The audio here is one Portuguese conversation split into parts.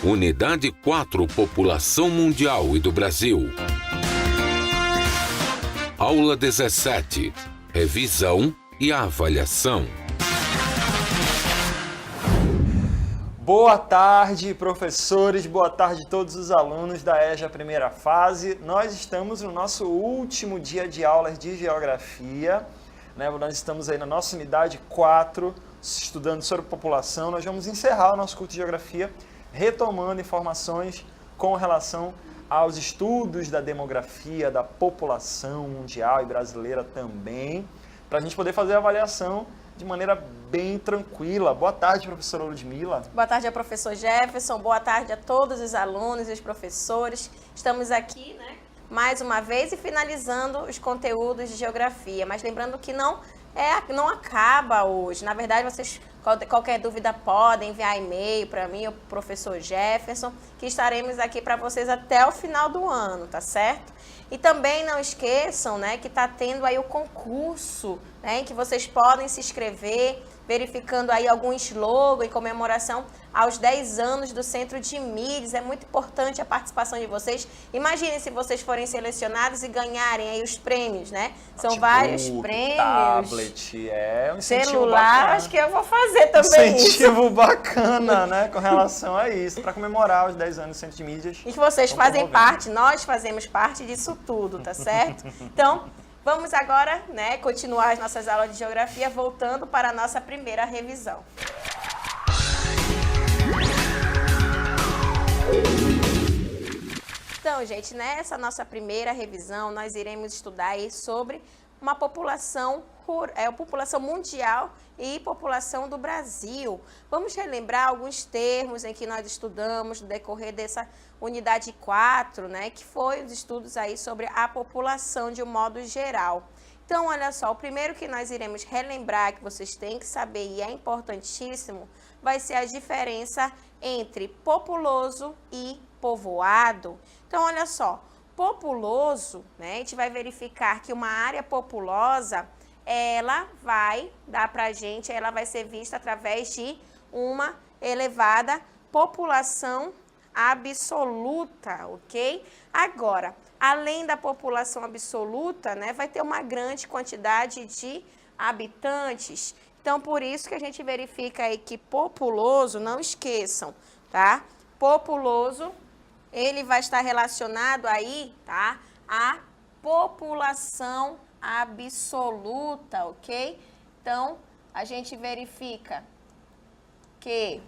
Unidade 4, População Mundial e do Brasil. Aula 17. Revisão e avaliação. Boa tarde, professores, boa tarde a todos os alunos da EJA primeira fase. Nós estamos no nosso último dia de aulas de Geografia, né? Nós estamos aí na nossa unidade 4, estudando sobre população. Nós vamos encerrar o nosso curso de Geografia, retomando informações com relação aos estudos da demografia, da população mundial e brasileira também, para a gente poder fazer a avaliação de maneira bem tranquila. Boa tarde, professora Ludmila. Boa tarde ao professor Jefferson, boa tarde a todos os alunos e os professores. Estamos aqui, né, mais uma vez e finalizando os conteúdos de geografia, mas lembrando que não acaba hoje. Na verdade, vocês, qualquer dúvida, podem enviar e-mail para mim, o professor Jefferson, que estaremos aqui para vocês até o final do ano, tá certo? E também não esqueçam, né, que está tendo aí o concurso, né, em que vocês podem se inscrever, verificando aí algum slogan em comemoração aos 10 anos do Centro de Mídias. É muito importante a participação de vocês. Imaginem se vocês forem selecionados e ganharem aí os prêmios, né? São vários prêmios. Tablet, um incentivo celular, bacana. Acho que eu vou fazer também incentivo bacana, né, com relação a isso, para comemorar os 10 anos do Centro de Mídias. E que vocês fazem parte, nós fazemos parte disso tudo, tá certo? Então, vamos agora, né, continuar as nossas aulas de geografia, voltando para a nossa primeira revisão. Então, gente, nessa nossa primeira revisão, nós iremos estudar aí sobre uma população mundial e população do Brasil. Vamos relembrar alguns termos em que nós estudamos no decorrer dessa unidade 4, né, que foi os estudos aí sobre a população de um modo geral. Então, olha só, o primeiro que nós iremos relembrar, que vocês têm que saber e é importantíssimo, vai ser a diferença entre populoso e povoado. Então, olha só, populoso, né, a gente vai verificar que uma área populosa, ela vai dar pra gente, ela vai ser vista através de uma elevada população absoluta, ok? Agora, além da população absoluta, né, vai ter uma grande quantidade de habitantes. Então, por isso que a gente verifica aí que populoso, não esqueçam, tá? Populoso, ele vai estar relacionado aí, tá, à população absoluta, ok? Então, a gente verifica que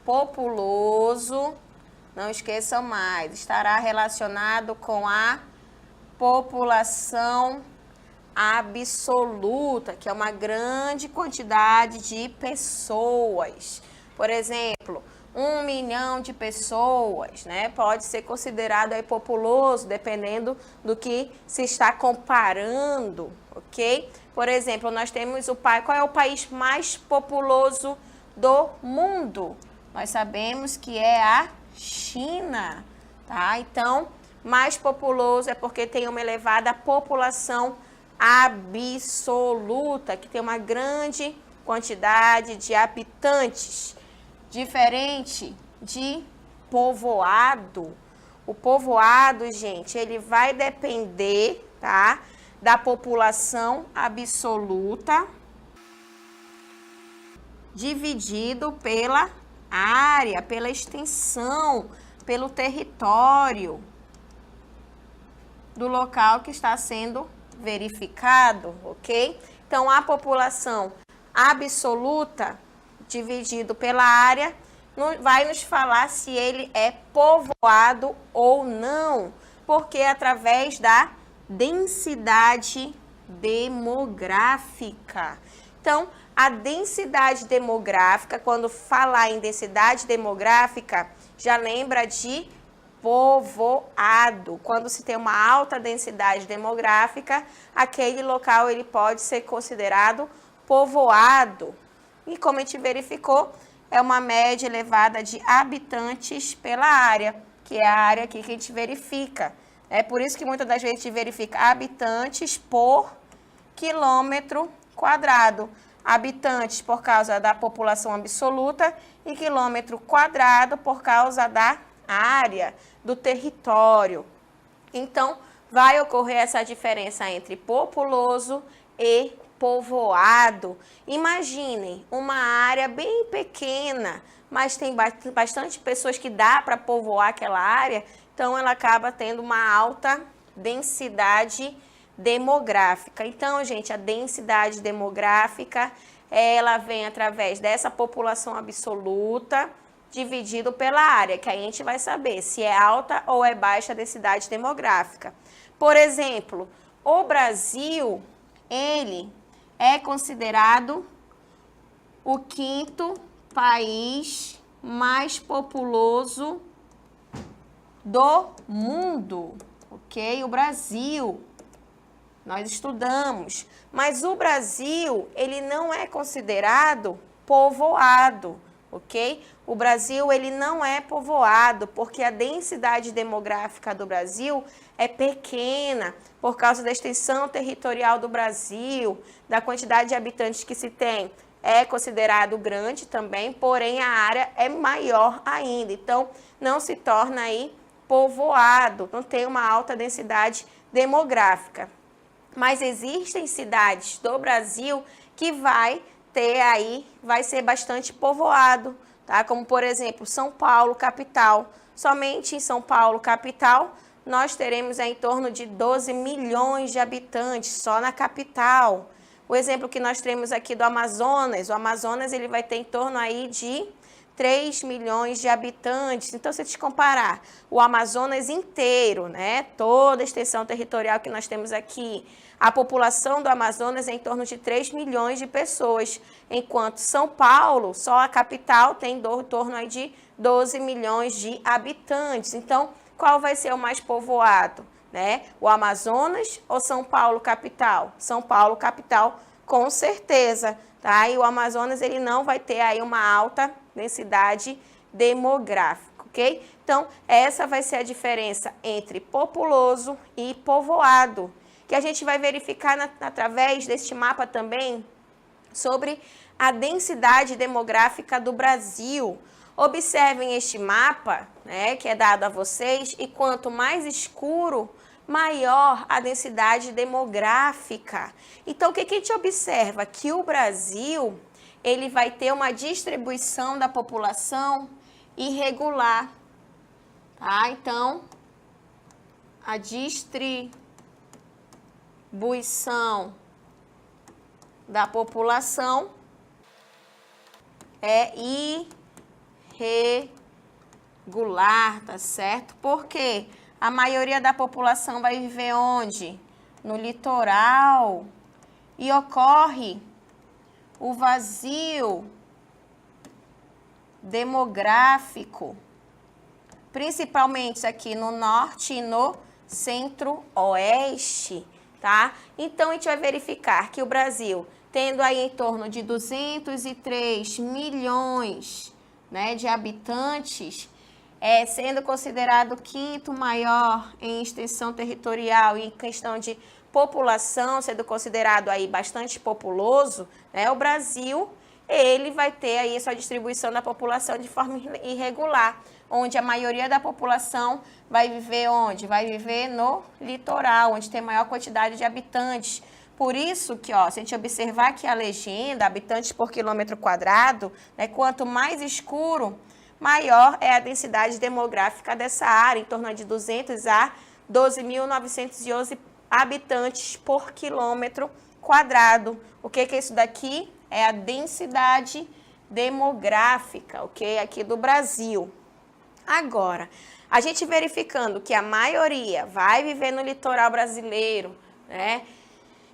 populoso, não esqueçam mais, estará relacionado com a população absoluta, que é uma grande quantidade de pessoas. Por exemplo, 1 milhão de pessoas, né? Pode ser considerado aí populoso, dependendo do que se está comparando, ok? Por exemplo, nós temos qual é o país mais populoso do mundo? Nós sabemos que é a China, tá? Então, mais populoso é porque tem uma elevada população absoluta, que tem uma grande quantidade de habitantes. Diferente de povoado. O povoado, gente, ele vai depender, tá, da população absoluta dividido pela área, pela extensão, pelo território do local que está sendo verificado, ok? Então, a população absoluta dividido pela área, vai nos falar se ele é povoado ou não, porque é através da densidade demográfica. Então, a densidade demográfica, quando falar em densidade demográfica, já lembra de povoado. Quando se tem uma alta densidade demográfica, aquele local ele pode ser considerado povoado. E como a gente verificou, é uma média elevada de habitantes pela área, que é a área aqui que a gente verifica. É por isso que muitas das vezes a gente verifica habitantes por quilômetro quadrado. habitantes por causa da população absoluta e quilômetro quadrado por causa da área do território. Então, vai ocorrer essa diferença entre populoso e povoado. Imaginem uma área bem pequena, mas tem bastante pessoas que dá para povoar aquela área, então ela acaba tendo uma alta densidade demográfica. Então, gente, a densidade demográfica, ela vem através dessa população absoluta dividido pela área, que aí a gente vai saber se é alta ou é baixa a densidade demográfica. Por exemplo, o Brasil, ele é considerado o 5º país mais populoso do mundo, ok? O Brasil, nós estudamos, mas o Brasil, ele não é considerado povoado, ok? O Brasil, ele não é povoado, porque a densidade demográfica do Brasil é pequena, por causa da extensão territorial do Brasil, da quantidade de habitantes que se tem. É considerado grande também, porém a área é maior ainda, então não se torna aí povoado, não tem uma alta densidade demográfica. Mas existem cidades do Brasil que vai ser bastante povoado, tá? Como, por exemplo, São Paulo, capital. Somente em São Paulo, capital, nós teremos em torno de 12 milhões de habitantes, só na capital. O exemplo que nós temos aqui do Amazonas, o Amazonas ele vai ter em torno aí de 3 milhões de habitantes. Então, se a gente comparar o Amazonas inteiro, né, toda a extensão territorial que nós temos aqui, a população do Amazonas é em torno de 3 milhões de pessoas, enquanto São Paulo, só a capital, tem em torno aí de 12 milhões de habitantes. Então, qual vai ser o mais povoado, né? O Amazonas ou São Paulo, capital? São Paulo, capital, com certeza, tá? E o Amazonas, ele não vai ter aí uma alta densidade demográfica, ok? Então, essa vai ser a diferença entre populoso e povoado, que a gente vai verificar através deste mapa também sobre a densidade demográfica do Brasil. Observem este mapa, né, que é dado a vocês, e quanto mais escuro, maior a densidade demográfica. Então, o que a gente observa? Que o Brasil, ele vai ter uma distribuição da população irregular, tá? Então, a distribuição da população é irregular, tá certo? Porque a maioria da população vai viver onde? No litoral. E ocorre o vazio demográfico, principalmente aqui no norte e no centro-oeste, tá? Então, a gente vai verificar que o Brasil, tendo aí em torno de 203 milhões, né, de habitantes, sendo considerado o 5º maior em extensão territorial e em questão de população, sendo considerado aí bastante populoso, né, o Brasil, ele vai ter aí sua distribuição da população de forma irregular, onde a maioria da população vai viver onde? Vai viver no litoral, onde tem maior quantidade de habitantes. Por isso que, ó, se a gente observar aqui a legenda, habitantes por quilômetro quadrado, né, quanto mais escuro, maior é a densidade demográfica dessa área, em torno de 200 a 12.911 habitantes por quilômetro quadrado. O que é isso daqui? É a densidade demográfica, ok? Aqui do Brasil. Agora, a gente verificando que a maioria vai viver no litoral brasileiro, né?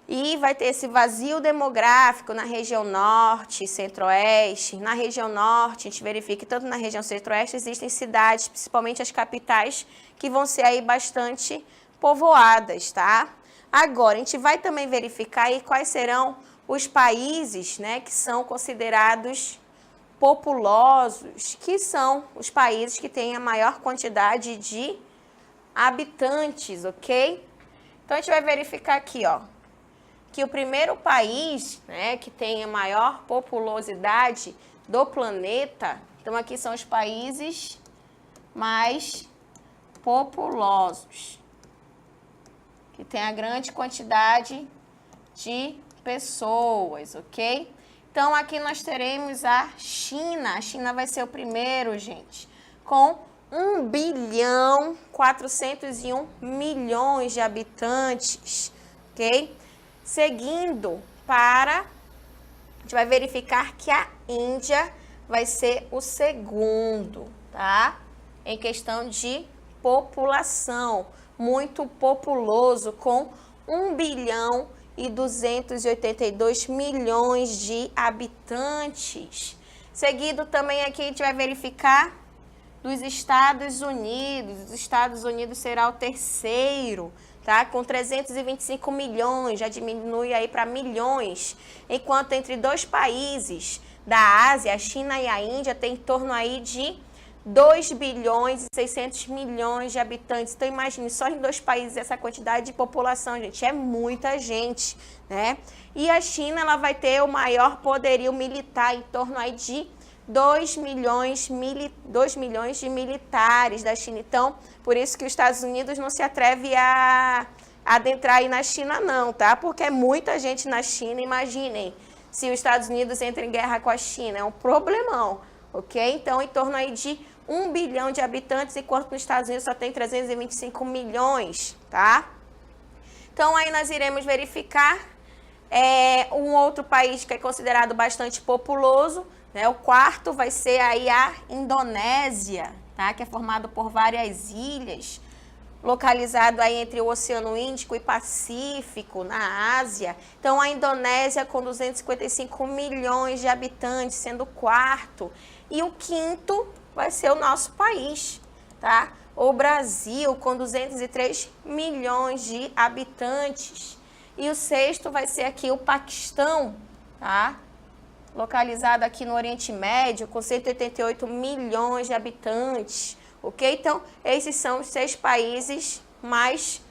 E vai ter esse vazio demográfico na região norte e centro-oeste. Na região norte, a gente verifica que tanto na região centro-oeste existem cidades, principalmente as capitais, que vão ser aí bastante povoadas, tá? Agora, a gente vai também verificar aí quais serão os países, né, que são considerados populosos, que são os países que têm a maior quantidade de habitantes, ok? Então, a gente vai verificar aqui, ó, que o primeiro país, né, que tem a maior populosidade do planeta, então aqui são os países mais populosos, que tem a grande quantidade de pessoas, ok? Então, aqui nós teremos a China. A China vai ser o primeiro, gente, com 1.401.000.000 de habitantes, ok? Seguindo para... A gente vai verificar que a Índia vai ser o segundo, tá? Em questão de população, muito populoso, com 1.282.000.000 de habitantes. Seguido também aqui a gente vai verificar dos Estados Unidos. Os Estados Unidos será o terceiro, tá? Com 325 milhões, já diminui aí para milhões. Enquanto entre dois países da Ásia, a China e a Índia, tem em torno aí de 2.600.000.000 de habitantes. Então, imagine, só em dois países essa quantidade de população, gente, é muita gente, né? E a China, ela vai ter o maior poderio militar, em torno aí de 2 milhões de militares da China. Então, por isso que os Estados Unidos não se atreve a adentrar aí na China não, tá? Porque é muita gente na China, imaginem, se os Estados Unidos entram em guerra com a China, é um problemão, ok? Então, em torno aí de 1 bilhão de habitantes, enquanto nos Estados Unidos só tem 325 milhões, tá? Então, aí nós iremos verificar um outro país que é considerado bastante populoso, né? O quarto vai ser aí a Indonésia, tá? Que é formado por várias ilhas, localizado aí entre o Oceano Índico e Pacífico, na Ásia. Então, a Indonésia com 255 milhões de habitantes, sendo o quarto. E o quinto vai ser o nosso país, tá? O Brasil, com 203 milhões de habitantes. E o sexto vai ser aqui o Paquistão, tá? Localizado aqui no Oriente Médio, com 188 milhões de habitantes, ok? Então, esses são os 6 países mais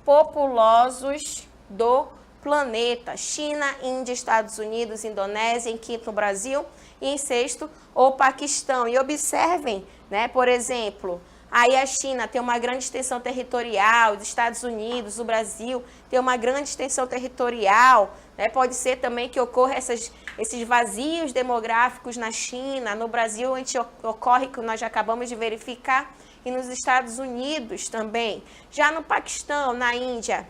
populosos do planeta. China, Índia, Estados Unidos, Indonésia, em quinto o Brasil e em sexto o Paquistão. E observem, né, por exemplo, aí a China tem uma grande extensão territorial, os Estados Unidos, o Brasil tem uma grande extensão territorial, né? Pode ser também que ocorra esses vazios demográficos na China. No Brasil, a gente ocorre, que nós já acabamos de verificar, e nos Estados Unidos também. Já no Paquistão, na Índia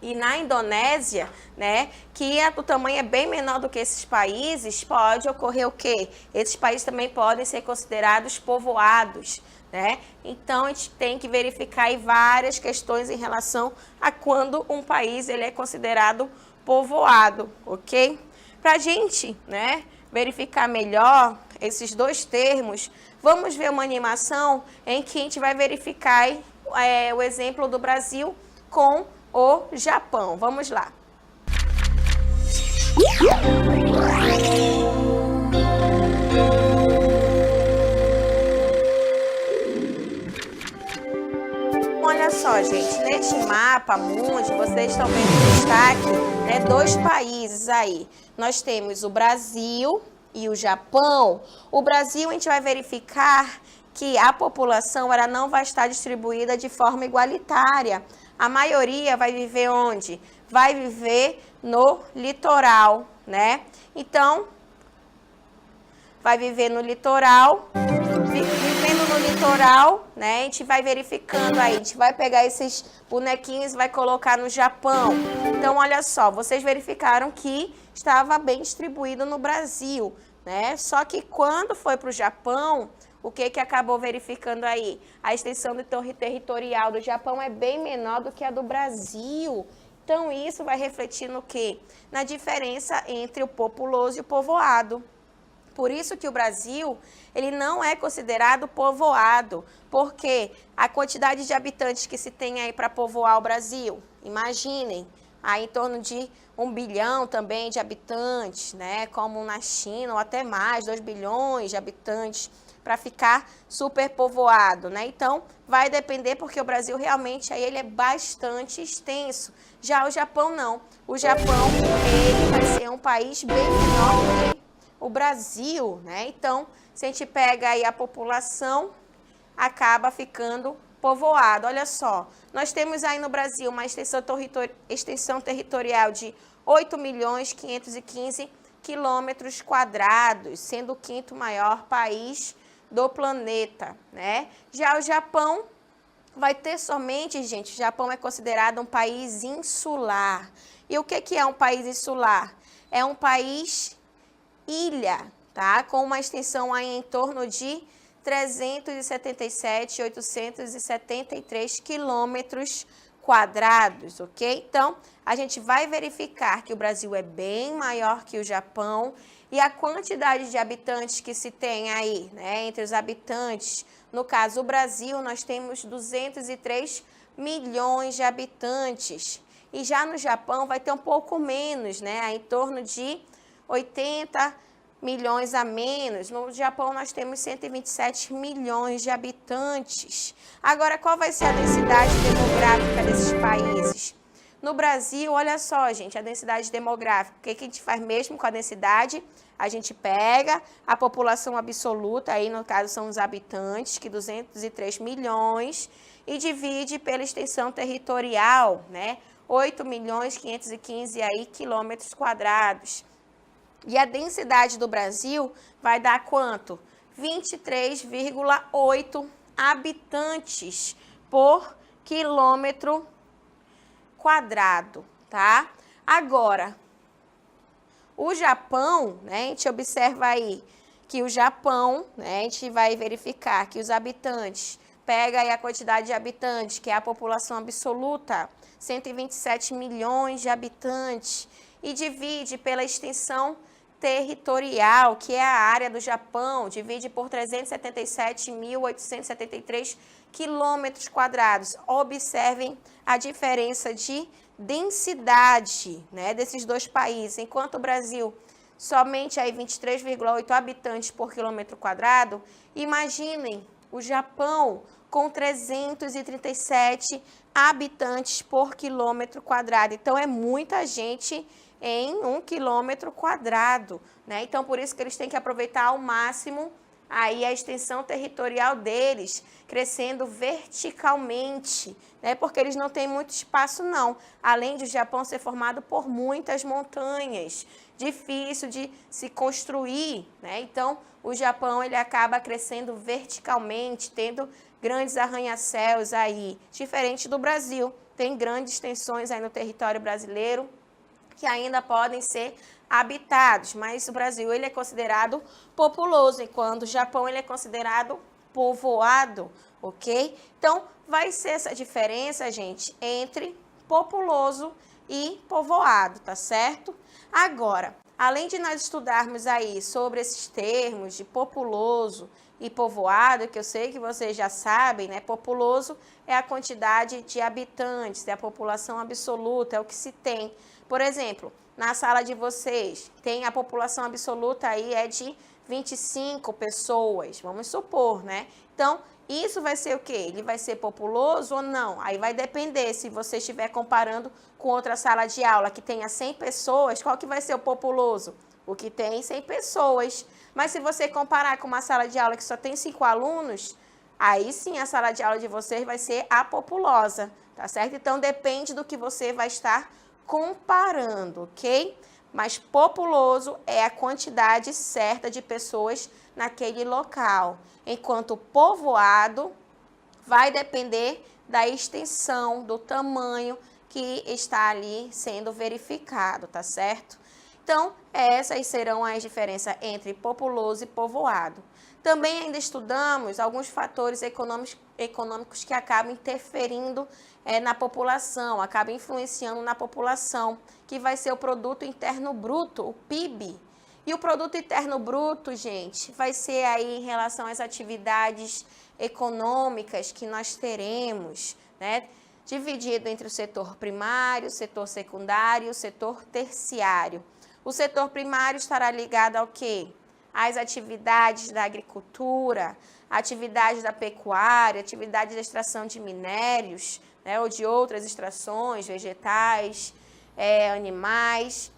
e na Indonésia, né, que o tamanho é bem menor do que esses países, pode ocorrer o quê? Esses países também podem ser considerados povoados, né? Então, a gente tem que verificar aí várias questões em relação a quando um país ele é considerado povoado, ok? Para a gente, né, verificar melhor esses dois termos, vamos ver uma animação em que a gente vai verificar o exemplo do Brasil com o Japão. Vamos lá. Olha só, gente, neste mapa mundi, vocês estão vendo em destaque, né, 2 países aí. Nós temos o Brasil e o Japão. O Brasil, a gente vai verificar que a população ela não vai estar distribuída de forma igualitária. A maioria vai viver onde? Vai viver no litoral, né? Então, vai viver no litoral. Vivendo no litoral, né? A gente vai verificando aí, a gente vai pegar esses bonequinhos e vai colocar no Japão. Então, olha só, vocês verificaram que estava bem distribuído no Brasil, né? Só que quando foi para o Japão, o que acabou verificando aí? A extensão do territorial do Japão é bem menor do que a do Brasil. Então, isso vai refletir no quê? Na diferença entre o populoso e o povoado. Por isso que o Brasil, ele não é considerado povoado, porque a quantidade de habitantes que se tem aí para povoar o Brasil, imaginem, aí em torno de 1 bilhão também de habitantes, né, como na China, ou até mais, 2 bilhões de habitantes. para ficar superpovoado, né? Então, vai depender porque o Brasil realmente aí ele é bastante extenso. Já o Japão não. O Japão, ele vai ser um país bem menor que o Brasil, né? Então, se a gente pega aí a população, acaba ficando povoado. Olha só, nós temos aí no Brasil uma extensão territorial de 8.515 quilômetros quadrados, sendo o quinto maior país do planeta, né? Já o Japão vai ter somente, gente, o Japão é considerado um país insular. E o que é um país insular? É um país ilha, tá? Com uma extensão aí em torno de 377.873 quilômetros quadrados, ok? Então, a gente vai verificar que o Brasil é bem maior que o Japão e a quantidade de habitantes que se tem aí, né, entre os habitantes, no caso, o Brasil, nós temos 203 milhões de habitantes. E já no Japão vai ter um pouco menos, né, em torno de 80 milhões a menos. No Japão nós temos 127 milhões de habitantes. Agora, qual vai ser a densidade demográfica desses países? No Brasil, olha só, gente, a densidade demográfica. O que a gente faz mesmo com a densidade? A gente pega a população absoluta, aí no caso são os habitantes, que 203 milhões, e divide pela extensão territorial, né? 8.515 aí quilômetros quadrados. E a densidade do Brasil vai dar quanto? 23,8 habitantes por quilômetro quadrado, tá? Agora, o Japão, né, a gente observa aí que o Japão, né, a gente vai verificar que os habitantes, pega aí a quantidade de habitantes, que é a população absoluta, 127 milhões de habitantes, e divide pela extensão territorial, que é a área do Japão, divide por 377.873 quilômetros quadrados. Observem a diferença de densidade, né, desses dois países. Enquanto o Brasil somente aí 23,8 habitantes por quilômetro quadrado, imaginem o Japão com 337 habitantes por quilômetro quadrado. Então, é muita gente em 1 quilômetro quadrado, né? Então, por isso que eles têm que aproveitar ao máximo aí a extensão territorial deles, crescendo verticalmente, né? Porque eles não têm muito espaço, não. Além de o Japão ser formado por muitas montanhas, difícil de se construir, né? Então, o Japão, ele acaba crescendo verticalmente, tendo grandes arranha-céus aí, diferente do Brasil. Tem grandes extensões aí no território brasileiro, que ainda podem ser habitados, mas o Brasil ele é considerado populoso, enquanto o Japão ele é considerado povoado, ok? Então, vai ser essa diferença, gente, entre populoso e povoado, tá certo? Agora, além de nós estudarmos aí sobre esses termos de populoso e povoado, que eu sei que vocês já sabem, né? Populoso é a quantidade de habitantes, é a população absoluta, é o que se tem. Por exemplo, na sala de vocês, tem a população absoluta aí é de 25 pessoas, vamos supor, né? Então, isso vai ser o quê? Ele vai ser populoso ou não? Aí vai depender, se você estiver comparando com outra sala de aula que tenha 100 pessoas, qual que vai ser o populoso? O que tem 100 pessoas. Mas se você comparar com uma sala de aula que só tem 5 alunos, aí sim a sala de aula de vocês vai ser a populosa, tá certo? Então, depende do que você vai estar comparando, ok? Mas populoso é a quantidade certa de pessoas naquele local, enquanto povoado vai depender da extensão, do tamanho que está ali sendo verificado, tá certo? Então, essas serão as diferenças entre populoso e povoado. Também ainda estudamos alguns fatores econômicos que acabam interferindo na população, acabam influenciando na população, que vai ser o Produto Interno Bruto, o PIB. E o Produto Interno Bruto, gente, vai ser aí em relação às atividades econômicas que nós teremos, né? Dividido entre o setor primário, o setor secundário e o setor terciário. O setor primário estará ligado ao quê? as atividades da agricultura, atividades da pecuária, atividades da extração de minérios, né, ou de outras extrações, vegetais, animais.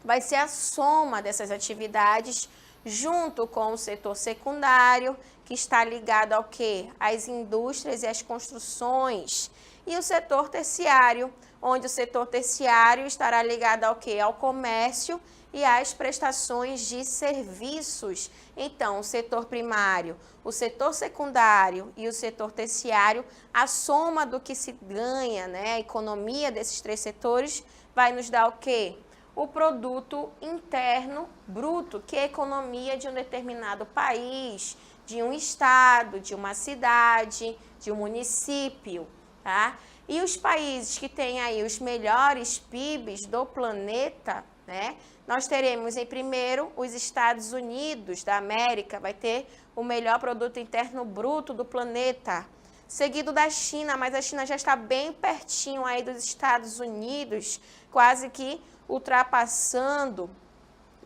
Vai ser a soma dessas atividades junto com o setor secundário, que está ligado ao quê? Às indústrias e às construções. E o setor terciário, onde o setor terciário estará ligado ao quê? Ao comércio e às prestações de serviços. Então, o setor primário, o setor secundário e o setor terciário, a soma do que se ganha, né, a economia desses três setores, vai nos dar o quê? O produto interno bruto, que é a economia de um determinado país, de um estado, de uma cidade, de um município, tá? E os países que têm aí os melhores PIBs do planeta, né? Nós teremos em primeiro os Estados Unidos da América, vai ter o melhor produto interno bruto do planeta, seguido da China, mas a China já está bem pertinho aí dos Estados Unidos, quase que ultrapassando,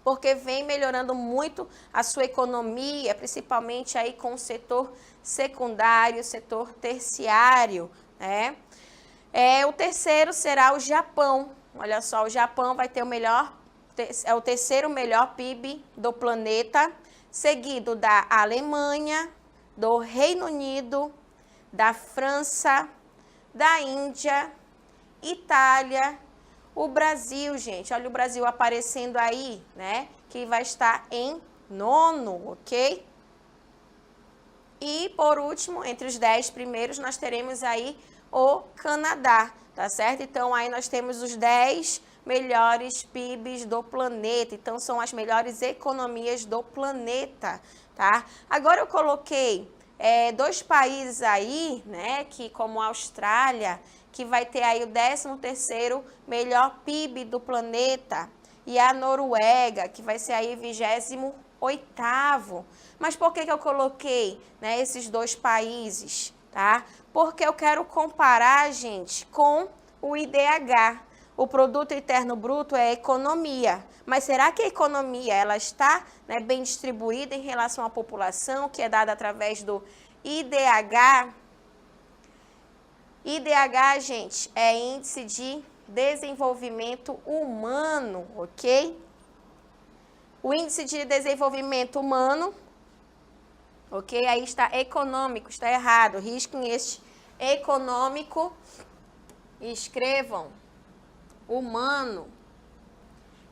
porque vem melhorando muito a sua economia, principalmente aí com o setor secundário, setor terciário, né? O terceiro será o Japão. Olha só, o Japão vai ter o terceiro melhor PIB do planeta, seguido da Alemanha, do Reino Unido, da França, da Índia, Itália, o Brasil, gente. Olha o Brasil aparecendo aí, né? Que vai estar em nono, ok? E, por último, entre os 10 primeiros, nós teremos aí o Canadá, tá certo? Então, aí nós temos os 10 melhores PIBs do planeta. Então, são as melhores economias do planeta, tá? Agora, eu coloquei dois países aí, né? Que, como a Austrália, que vai ter aí o 13º melhor PIB do planeta. E a Noruega, que vai ser aí 28º. Mas por que eu coloquei, né, esses dois países, tá? Porque eu quero comparar, gente, com o IDH. O Produto Interno Bruto é a economia. Mas será que a economia ela está, né, bem distribuída em relação à população, que é dada através do IDH? IDH, gente, é Índice de Desenvolvimento Humano, ok? O Índice de Desenvolvimento Humano, ok? Aí está econômico, está errado. Risquem este econômico e escrevam humano.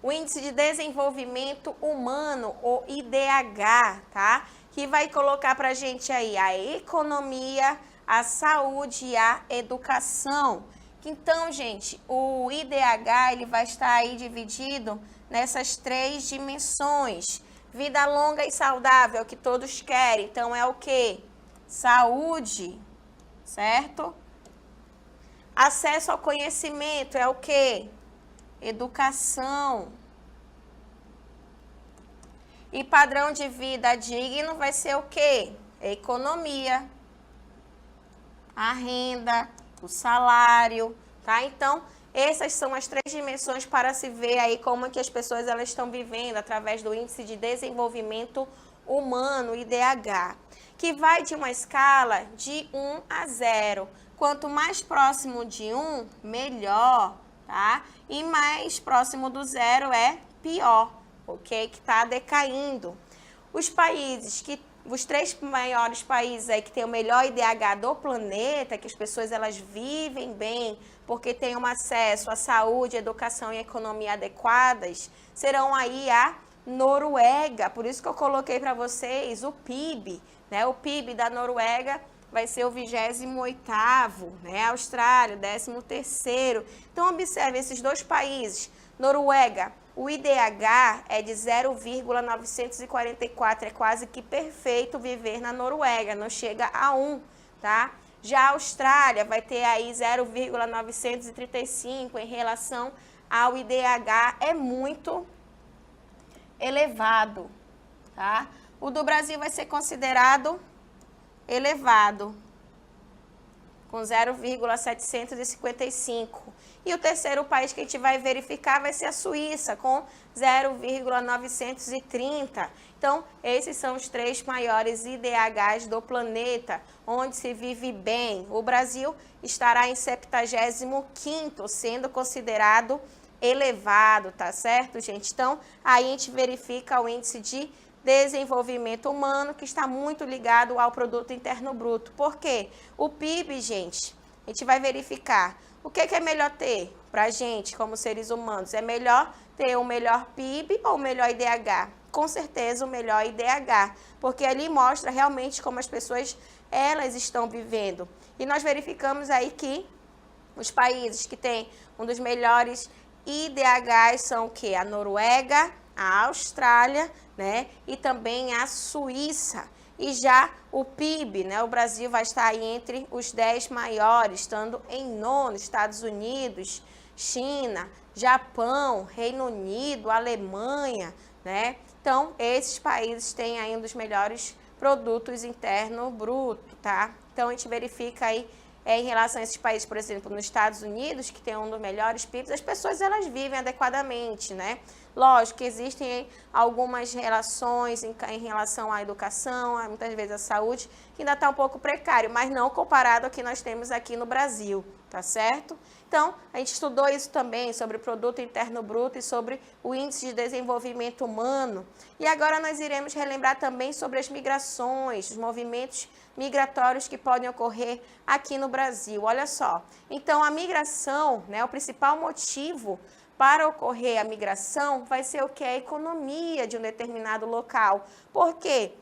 O Índice de Desenvolvimento Humano, o IDH, tá? Que vai colocar pra gente aí a economia, a saúde e a educação. Então, gente, o IDH ele vai estar aí dividido nessas 3 dimensões. Vida longa e saudável, que todos querem. Então, é o quê? Saúde, certo? Acesso ao conhecimento é o quê? Educação. E padrão de vida digno vai ser o quê? Economia. A renda, o salário, tá? Então, essas são as 3 dimensões para se ver aí como é que as pessoas elas estão vivendo através do Índice de Desenvolvimento Humano, IDH, que vai de uma escala de 1 a 0. Quanto mais próximo de 1, melhor, tá? E mais próximo do 0 é pior, ok? Que está decaindo. Os 3 maiores países aí que tem o melhor IDH do planeta, que as pessoas elas vivem bem, porque têm um acesso à saúde, educação e economia adequadas, serão aí a Noruega. Por isso que eu coloquei para vocês o PIB, né? O PIB da Noruega vai ser o 28º, né? A Austrália, 13º. Então, observe esses 2 países. Noruega, o IDH é de 0,944, é quase que perfeito viver na Noruega, não chega a 1, tá? Já a Austrália vai ter aí 0,935 em relação ao IDH, é muito elevado, tá? O do Brasil vai ser considerado elevado, com 0,755. E o terceiro país que a gente vai verificar vai ser a Suíça, com 0,930. Então, esses são os 3 maiores IDHs do planeta, onde se vive bem. O Brasil estará em 75º, sendo considerado elevado, tá certo, gente? Então, aí a gente verifica o índice de desenvolvimento humano, que está muito ligado ao produto interno bruto. Por quê? O PIB, gente, a gente vai verificar o que é melhor ter para a gente, como seres humanos. É melhor ter o melhor PIB ou o melhor IDH? Com certeza o melhor IDH, porque ali mostra realmente como as pessoas elas estão vivendo. E nós verificamos aí que os países que têm um dos melhores IDHs são o quê? A Noruega, a Austrália, né? E também a Suíça. E já o PIB, né? O Brasil vai estar aí entre os 10 maiores, estando em 9º, Estados Unidos, China, Japão, Reino Unido, Alemanha, né? Então, esses países têm aí um dos melhores produtos interno bruto, tá? Então, a gente verifica aí em relação a esses países, por exemplo, nos Estados Unidos, que tem um dos melhores PIBs, as pessoas elas vivem adequadamente, né? Lógico que existem algumas relações em relação à educação, muitas vezes à saúde, que ainda está um pouco precário, mas não comparado ao que nós temos aqui no Brasil, tá certo? Então, a gente estudou isso também sobre o produto interno bruto e sobre o índice de desenvolvimento humano. E agora nós iremos relembrar também sobre as migrações, os movimentos migratórios que podem ocorrer aqui no Brasil. Olha só, então a migração, né, o principal motivo para ocorrer a migração vai ser o que? A economia de um determinado local. Por quê?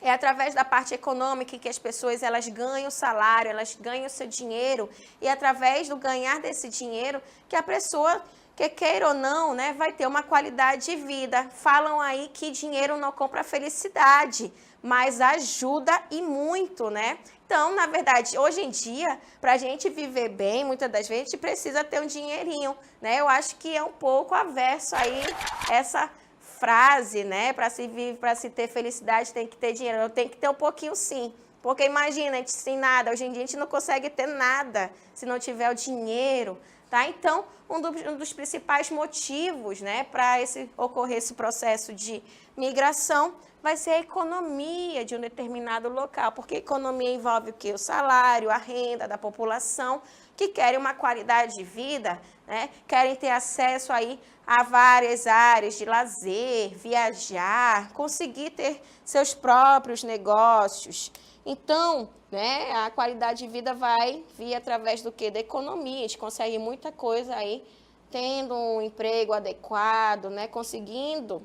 É através da parte econômica que as pessoas elas ganham salário, elas ganham seu dinheiro, e através do ganhar desse dinheiro que a pessoa, que queira ou não, né, vai ter uma qualidade de vida. Falam aí que dinheiro não compra felicidade, mas ajuda e muito, né? Então, na verdade, hoje em dia, para a gente viver bem, muitas das vezes, a gente precisa ter um dinheirinho, né? Eu acho que é um pouco averso aí essa frase, né? Para se ter felicidade tem que ter dinheiro. Eu tenho que ter um pouquinho sim. Porque imagina, a gente sem nada, hoje em dia a gente não consegue ter nada se não tiver o dinheiro, tá? Então, um dos principais motivos, né, para ocorrer esse processo de migração vai ser a economia de um determinado local, porque a economia envolve o quê? O salário, a renda da população, que querem uma qualidade de vida, né? Querem ter acesso aí a várias áreas de lazer, viajar, conseguir ter seus próprios negócios. Então, né, a qualidade de vida vai vir através do quê? Da economia. A gente consegue muita coisa aí, tendo um emprego adequado, né, conseguindo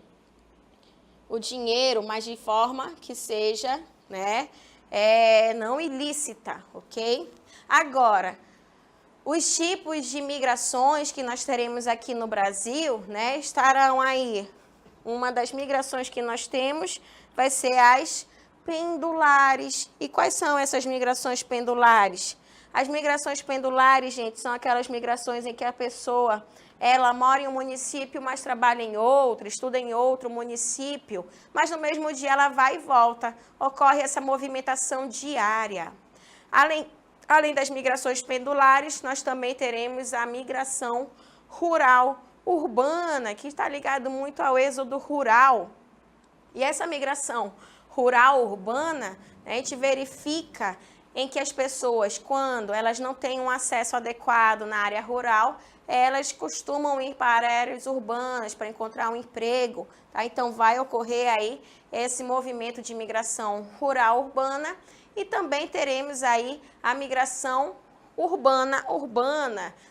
o dinheiro, mas de forma que seja, né, não ilícita, ok? Agora, os tipos de migrações que nós teremos aqui no Brasil, né, estarão aí. Uma das migrações que nós temos vai ser as pendulares. E quais são essas migrações pendulares? As migrações pendulares, gente, são aquelas migrações em que a pessoa ela mora em um município, mas trabalha em outro, estuda em outro município, mas no mesmo dia ela vai e volta. Ocorre essa movimentação diária. Além das migrações pendulares, nós também teremos a migração rural urbana, que está ligado muito ao êxodo rural. E essa migração rural urbana, né, a gente verifica em que as pessoas, quando elas não têm um acesso adequado na área rural, elas costumam ir para áreas urbanas para encontrar um emprego, tá? Então vai ocorrer aí esse movimento de migração rural urbana. E também teremos aí a migração urbana,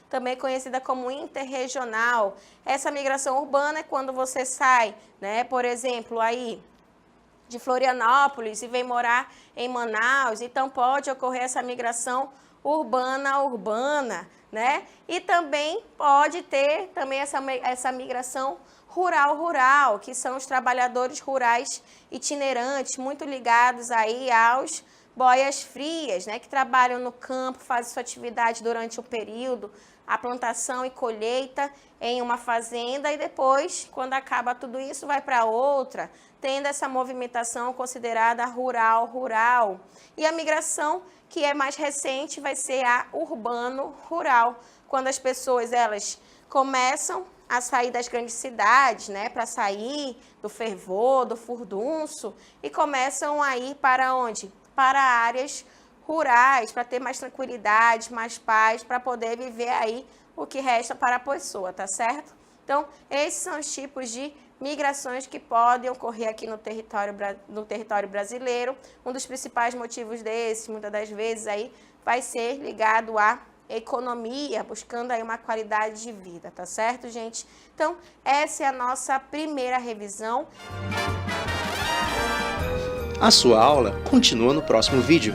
também conhecida como interregional. Essa migração urbana é quando você sai, né, por exemplo, aí de Florianópolis e vem morar em Manaus, então pode ocorrer essa migração urbana, né? E também pode ter também essa migração rural, que são os trabalhadores rurais itinerantes, muito ligados aí aos boias frias, né, que trabalham no campo, fazem sua atividade durante o período, a plantação e colheita em uma fazenda e depois, quando acaba tudo isso, vai para outra, tendo essa movimentação considerada rural. E a migração, que é mais recente, vai ser a urbano-rural, quando as pessoas elas começam a sair das grandes cidades, né, para sair do fervor, do furdunço, e começam a ir para onde? Para áreas rurais, para ter mais tranquilidade, mais paz, para poder viver aí o que resta para a pessoa, tá certo? Então, esses são os tipos de migrações que podem ocorrer aqui no território brasileiro. Um dos principais motivos desses, muitas das vezes, aí, vai ser ligado à economia, buscando aí uma qualidade de vida, tá certo, gente? Então, essa é a nossa primeira revisão. A sua aula continua no próximo vídeo.